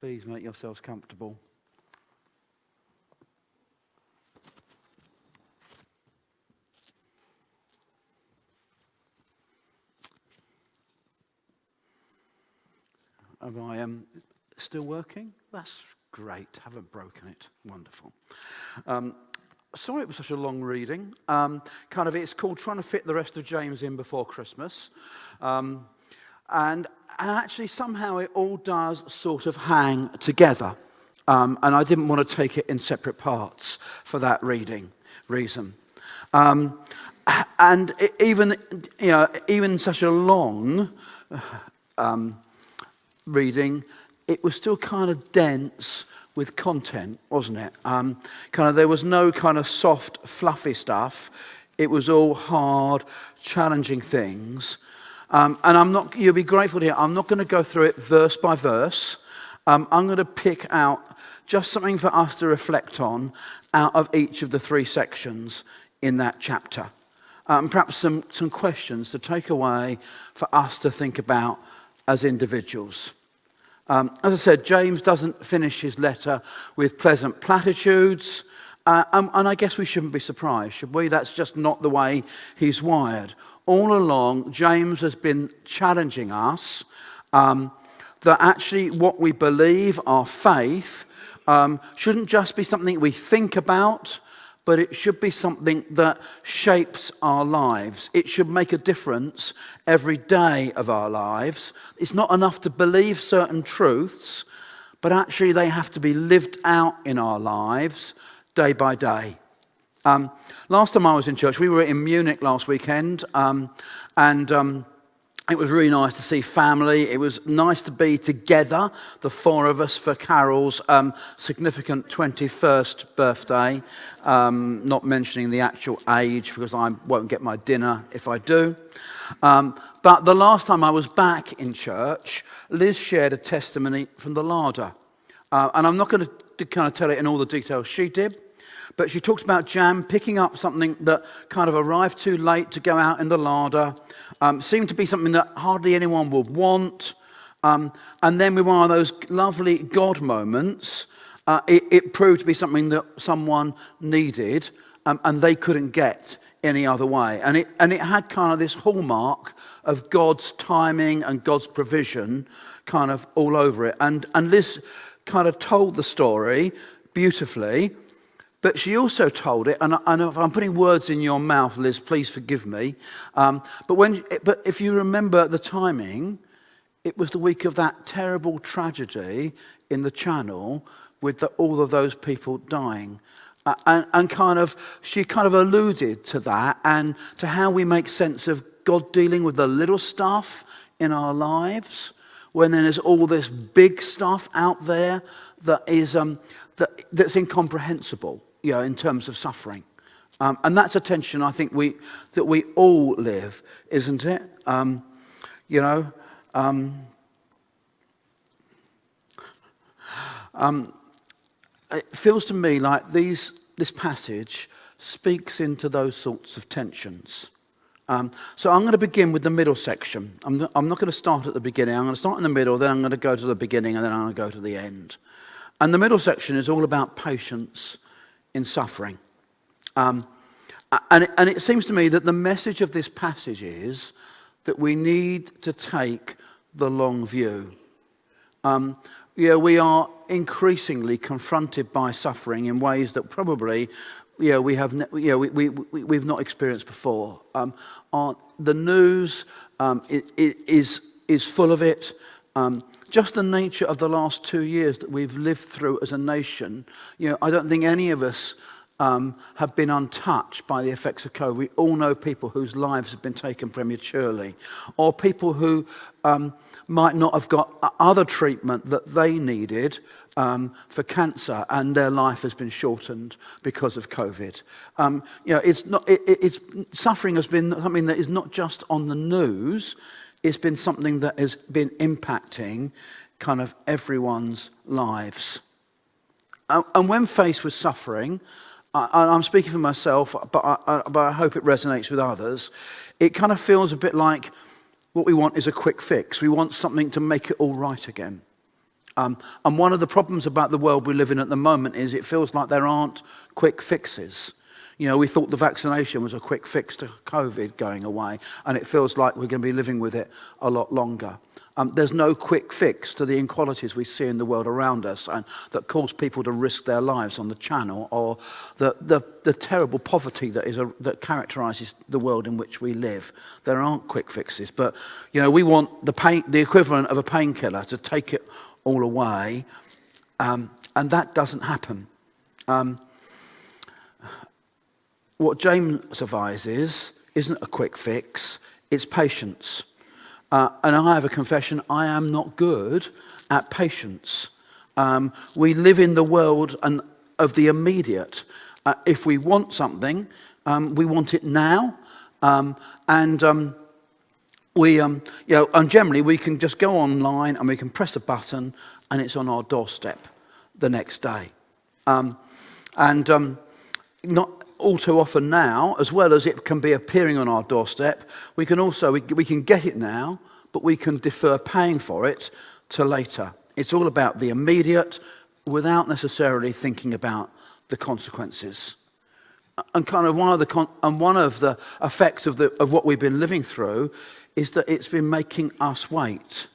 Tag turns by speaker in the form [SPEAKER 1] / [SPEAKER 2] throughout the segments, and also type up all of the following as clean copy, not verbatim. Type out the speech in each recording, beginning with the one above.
[SPEAKER 1] Please make yourselves comfortable. Am I still working? That's great. Haven't broken it. Wonderful. Sorry it was such a long reading. It's called Trying to Fit the Rest of James in Before Christmas. And actually somehow it all does sort of hang together. And I didn't want to take it in separate parts for that reason. And even such a long reading, it was still kind of dense with content, wasn't it? There was no kind of soft, fluffy stuff. It was all hard, challenging things. And you'll be grateful to hear, I'm not going to go through it verse by verse. I'm going to pick out just something for us to reflect on out of each of the three sections in that chapter. Perhaps some questions to take away for us to think about as individuals. As I said, James doesn't finish his letter with pleasant platitudes. And I guess we shouldn't be surprised, should we? That's just not the way he's wired. All along, James has been challenging us that actually what we believe, our faith, shouldn't just be something we think about, but it should be something that shapes our lives. It should make a difference every day of our lives. It's not enough to believe certain truths, but actually they have to be lived out in our lives day by day. Last time I was in church, we were in Munich last weekend, and it was really nice to see family. It was nice to be together, the four of us, for Carol's significant 21st birthday, not mentioning the actual age because I won't get my dinner if I do. But the last time I was back in church, Liz shared a testimony from the larder. And I'm not going to kind of tell it in all the details she did, but she talked about Jam picking up something that kind of arrived too late to go out in the larder, seemed to be something that hardly anyone would want, and then with one of those lovely God moments, it proved to be something that someone needed, and they couldn't get any other way. And it had kind of this hallmark of God's timing and God's provision kind of all over it. And Liz kind of told the story beautifully, but she also told it, and if I'm putting words in your mouth, Liz, please forgive me. But if you remember the timing, it was the week of that terrible tragedy in the Channel with all of those people dying. She kind of alluded to that and to how we make sense of God dealing with the little stuff in our lives when there's all this big stuff out there that is that's incomprehensible, in terms of suffering. And that's a tension I think that we all live, isn't it? It feels to me like this passage speaks into those sorts of tensions. So I'm going to begin with the middle section. I'm not going to start at the beginning. I'm going to start in the middle, then I'm going to go to the beginning, and then I'm going to go to the end. And the middle section is all about patience in suffering. And it seems to me that the message of this passage is that we need to take the long view. We are increasingly confronted by suffering in ways that probably we've not experienced before. The news is full of it. Just the nature of the last 2 years that we've lived through as a nation, I don't think any of us have been untouched by the effects of COVID. We all know people whose lives have been taken prematurely, or people who might not have got other treatment that they needed for cancer, and their life has been shortened because of COVID. Suffering has been something that is not just on the news. It's been something that has been impacting kind of everyone's lives. And when faced with suffering, I'm speaking for myself, but I hope it resonates with others, it kind of feels a bit like what we want is a quick fix. We want something to make it all right again. And one of the problems about the world we live in at the moment is it feels like there aren't quick fixes. You know, we thought the vaccination was a quick fix to COVID going away, and it feels like we're going to be living with it a lot longer. There's no quick fix to the inequalities we see in the world around us and that cause people to risk their lives on the channel, or the terrible poverty that characterises the world in which we live. There aren't quick fixes, but you know, we want the equivalent of a painkiller to take it all away, and that doesn't happen. What James advises isn't a quick fix, it's patience. And I have a confession, I am not good at patience. We live in the world of the immediate. If we want something, we want it now. And generally we can just go online and we can press a button and it's on our doorstep the next day. Not all too often now, as well as it can be appearing on our doorstep, we can get it now, but we can defer paying for it to later. It's all about the immediate without necessarily thinking about the consequences. And kind of one of the effects of what we've been living through is that it's been making us wait.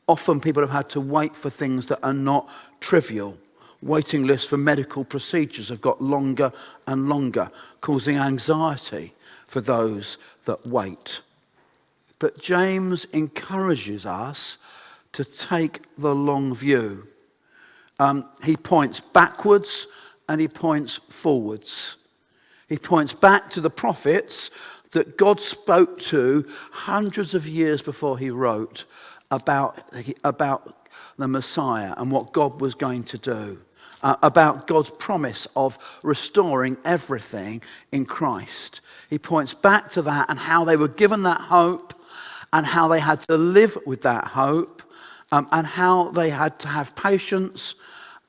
[SPEAKER 1] Often people have had to wait for things that are not trivial. Waiting lists for medical procedures have got longer and longer, causing anxiety for those that wait. But James encourages us to take the long view. He points backwards and he points forwards. He points back to the prophets that God spoke to hundreds of years before he wrote about the Messiah and what God was going to do. About God's promise of restoring everything in Christ. He points back to that and how they were given that hope and how they had to live with that hope and how they had to have patience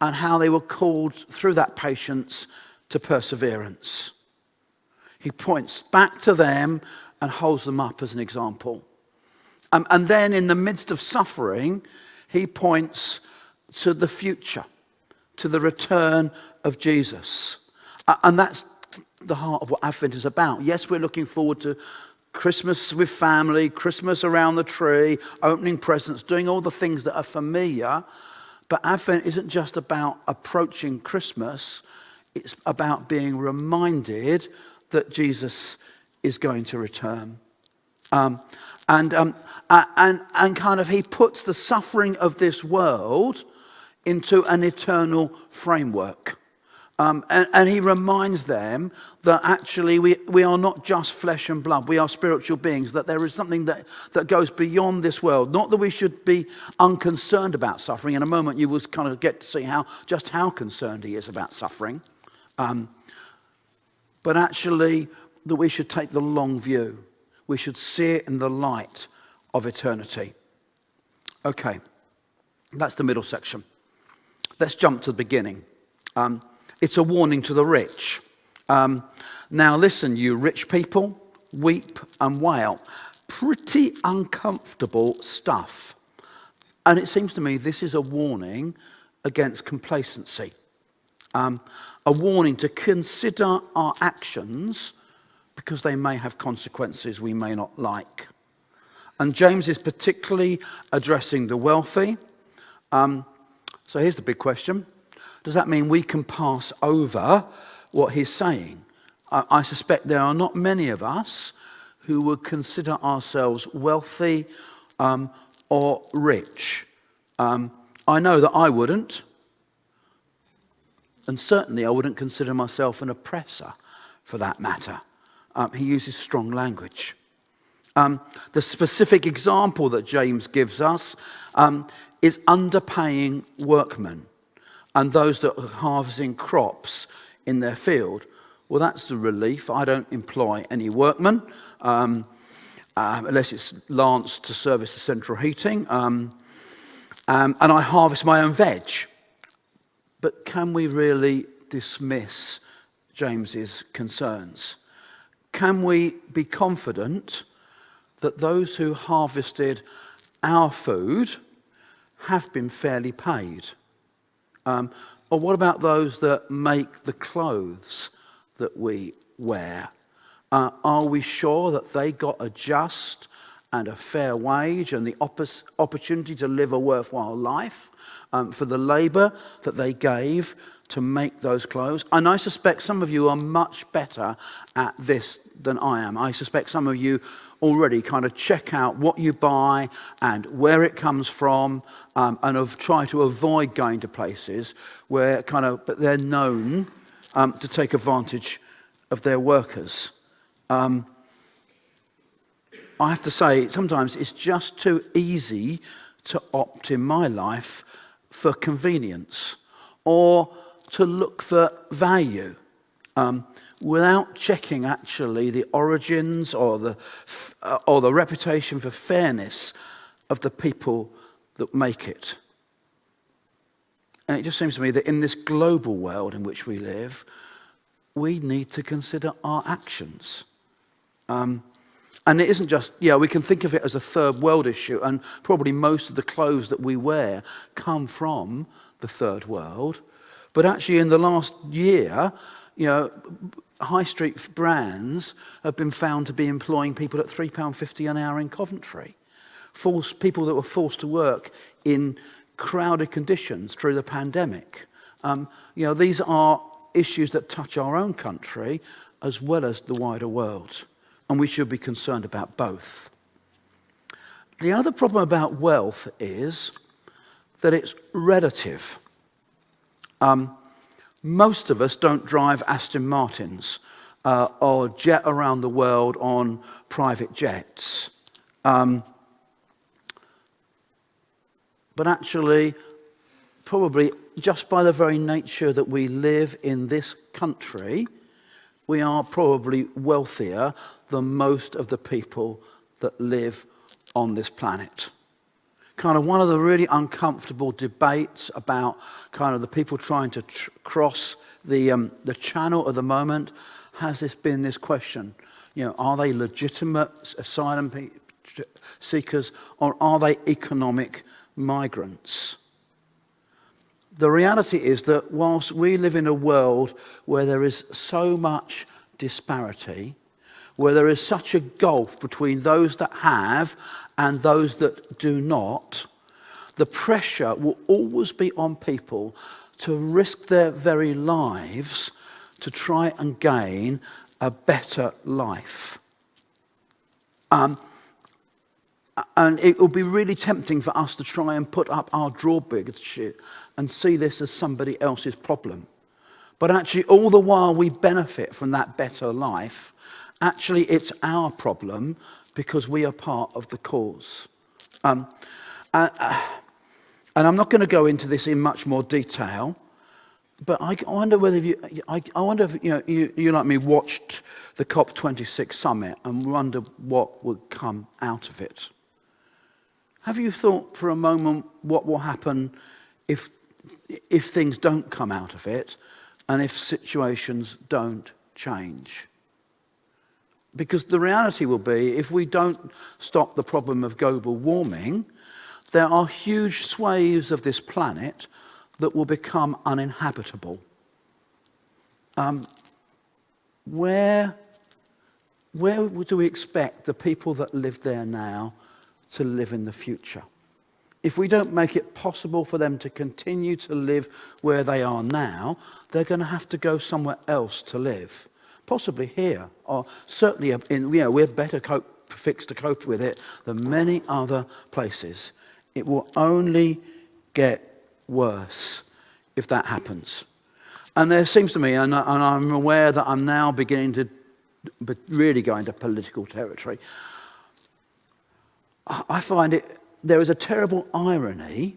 [SPEAKER 1] and how they were called through that patience to perseverance. He points back to them and holds them up as an example. And then in the midst of suffering, he points to the future, to the return of Jesus. And that's the heart of what Advent is about. Yes, we're looking forward to Christmas with family, Christmas around the tree, opening presents, doing all the things that are familiar. But Advent isn't just about approaching Christmas. It's about being reminded that Jesus is going to return. And kind of he puts the suffering of this world into an eternal framework. And he reminds them that actually we are not just flesh and blood, we are spiritual beings, that there is something that goes beyond this world. Not that we should be unconcerned about suffering. In a moment you will kind of get to see just how concerned he is about suffering. But actually that we should take the long view. We should see it in the light of eternity. Okay, that's the middle section. Let's jump to the beginning. It's a warning to the rich. Now listen, you rich people, weep and wail. Pretty uncomfortable stuff. And it seems to me this is a warning against complacency. A warning to consider our actions because they may have consequences we may not like. And James is particularly addressing the wealthy. So here's the big question. Does that mean we can pass over what he's saying? I suspect there are not many of us who would consider ourselves wealthy or rich. I know that I wouldn't. And certainly I wouldn't consider myself an oppressor for that matter. He uses strong language. The specific example that James gives us is underpaying workmen and those that are harvesting crops in their field. Well, that's a relief. I don't employ any workmen unless it's Lance to service the central heating. And I harvest my own veg. But can we really dismiss James's concerns? Can we be confident that those who harvested our food have been fairly paid? Or what about those that make the clothes that we wear? Are we sure that they got a just and a fair wage and the opportunity to live a worthwhile life for the labour that they gave to make those clothes? And I suspect some of you are much better at this than I am. I suspect some of you already kind of check out what you buy and where it comes from, and have tried to avoid going to places where but they're known to take advantage of their workers. I have to say, sometimes it's just too easy to opt in my life for convenience or to look for value without checking actually the origins or the reputation for fairness of the people that make it. And it just seems to me that in this global world in which we live, we need to consider our actions. And it isn't just, we can think of it as a third world issue, and probably most of the clothes that we wear come from the third world. But actually in the last year, high street brands have been found to be employing people at £3.50 an hour in Coventry. People that were forced to work in crowded conditions through the pandemic. These are issues that touch our own country as well as the wider world. And we should be concerned about both. The other problem about wealth is that it's relative. Most of us don't drive Aston Martins or jet around the world on private jets. But actually, probably just by the very nature that we live in this country, we are probably wealthier than most of the people that live on this planet. One of the really uncomfortable debates about the people trying to cross the channel at the moment has been this question, are they legitimate asylum seekers or are they economic migrants? The reality is that whilst we live in a world where there is so much disparity, where there is such a gulf between those that have and those that do not, the pressure will always be on people to risk their very lives to try and gain a better life. And it will be really tempting for us to try and put up our drawbridge and see this as somebody else's problem. But actually, all the while we benefit from that better life, actually it's our problem because we are part of the cause. And I'm not going to go into this in much more detail, but I wonder whether if you like me watched the COP26 summit and wonder what would come out of it. Have you thought for a moment what will happen if things don't come out of it and if situations don't change? Because the reality will be, if we don't stop the problem of global warming, there are huge swathes of this planet that will become uninhabitable. Where do we expect the people that live there now to live in the future? If we don't make it possible for them to continue to live where they are now, they're going to have to go somewhere else to live. Possibly here, or certainly we're better fixed to cope with it than many other places. It will only get worse if that happens. And there seems to me, and I'm aware that I'm now beginning to really go into political territory, I find there is a terrible irony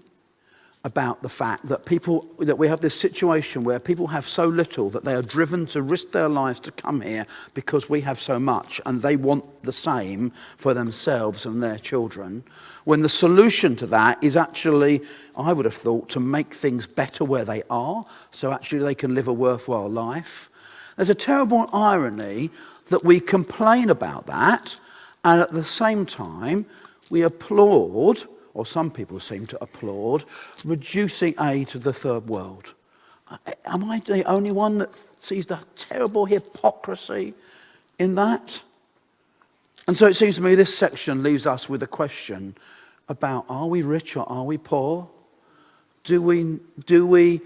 [SPEAKER 1] about the fact that we have this situation where people have so little that they are driven to risk their lives to come here because we have so much, and they want the same for themselves and their children, when the solution to that is actually, I would have thought, to make things better where they are, so actually they can live a worthwhile life. There's a terrible irony that we complain about that, and at the same time we applaud or some people seem to applaud, reducing aid to the third world. Am I the only one that sees the terrible hypocrisy in that? And so it seems to me this section leaves us with a question about, are we rich or are we poor? Do we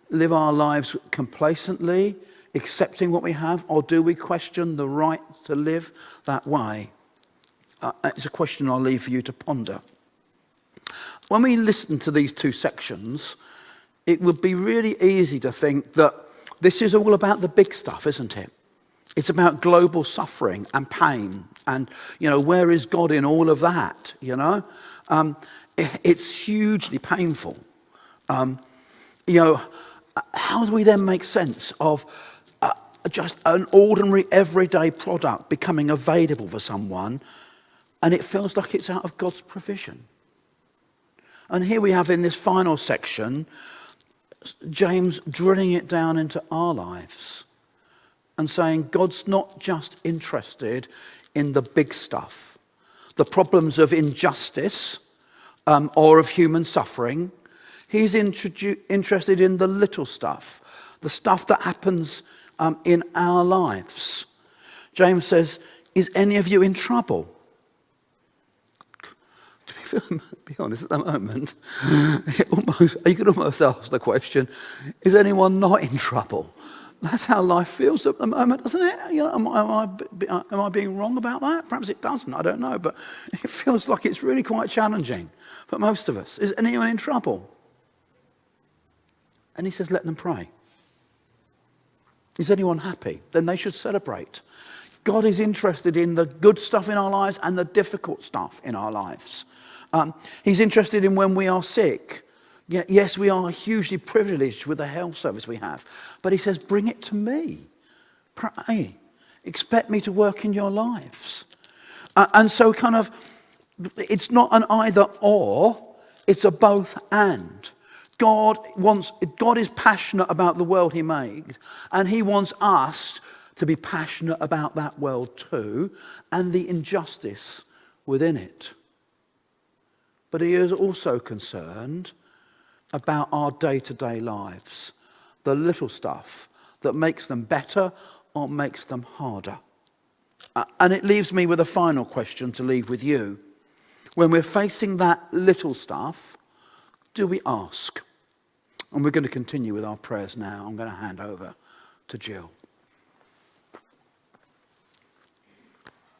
[SPEAKER 1] live our lives complacently, accepting what we have, or do we question the right to live that way? It's a question I'll leave for you to ponder. When we listen to these two sections, it would be really easy to think that this is all about the big stuff, isn't it? It's about global suffering and pain and, where is God in all of that, It's hugely painful. How do we then make sense of just an ordinary everyday product becoming available for someone and it feels like it's out of God's provision? And here we have in this final section, James drilling it down into our lives and saying God's not just interested in the big stuff, the problems of injustice or of human suffering. He's interested in the little stuff, the stuff that happens in our lives. James says, is any of you in trouble? To be honest, at the moment, you could almost ask the question, is anyone not in trouble? That's how life feels at the moment, doesn't it? Am I being wrong about that? Perhaps it doesn't, I don't know. But it feels like it's really quite challenging for most of us. Is anyone in trouble? And he says, let them pray. Is anyone happy? Then they should celebrate. God is interested in the good stuff in our lives and the difficult stuff in our lives. He's interested in when we are sick. Yes, we are hugely privileged with the health service we have. But he says, bring it to me. Pray. Expect me to work in your lives. And so it's not an either or, it's a both and. God is passionate about the world he made, and he wants us to be passionate about that world too, and the injustice within it. But he is also concerned about our day-to-day lives, the little stuff that makes them better or makes them harder. And it leaves me with a final question to leave with you. When we're facing that little stuff, do we ask? And we're going to continue with our prayers now. I'm going to hand over to Jill.